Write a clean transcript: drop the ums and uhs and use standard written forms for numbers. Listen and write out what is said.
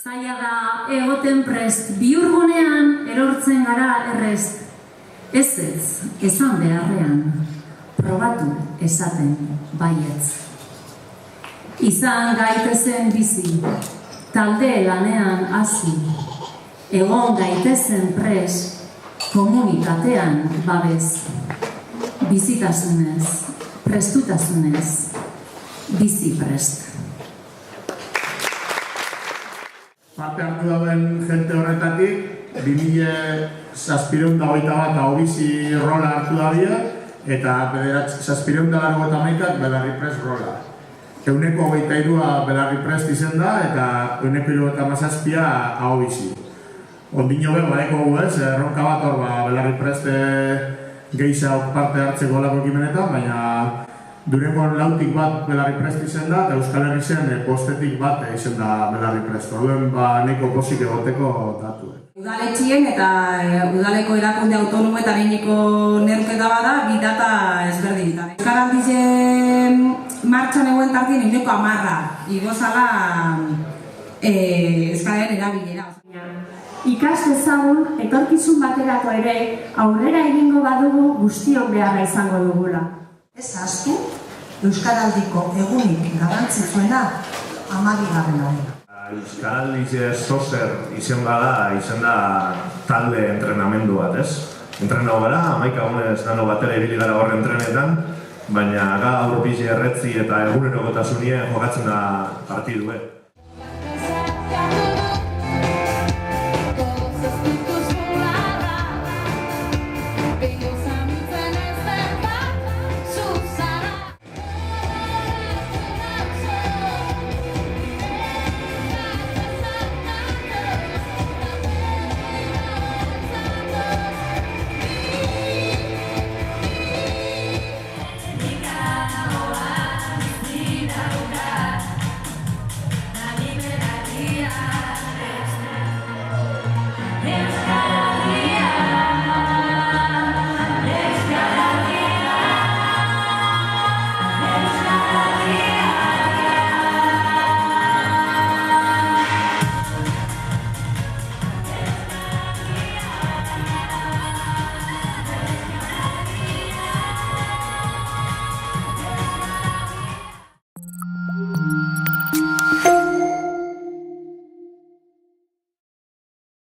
Zaila da egoten prest, bihurgunean erortzen gara errez. Ez, esan beharrean, probatu esaten baietz. Izan gaitezen bizi, talde lanean hasi, egon gaitezen prest, komunitatean babez. Bizitasunez, prestutasunez, bizi prest. Parte hartu dauen jente horretatik, 2721 ahobizi rola hartu dabia, eta 781 Belarri Prest rola. 123 Belarri Prest izen da, eta 177 ahobizi. Ondino be, badeko gu ez, erronka bat hor, Belarri Prest gehiago parte hartzeko lako ekimenetan, baina Durangon lautik bat Belarri Prest izen da, eta Euskal Herri zen bostetik bat izen da Belarri Prest. Orduen neko posik egoteko datu. Udaletxien eta udaleko erakunde autonomo eta behineko neurketa bada, bi data ezberdin. Euskaraldizen martxan egoen tartien 10%, igozala euskararen erabilera. Ikas dezagun, etorkizun baterako ere, aurrera egingo badugu guztiok beharra izango dugula. Ez ahaztu, Euskaraldiko egunik garrantzitsuena 12. Euskaraldize sozer izen bada, izen da talde entrenamendu bat, ez? Entrenau gara, 11 gunez nano batera ibili gara horre entrenetan, baina gaur bizi erretzi eta egunerokotasunie jokatzen da partidue.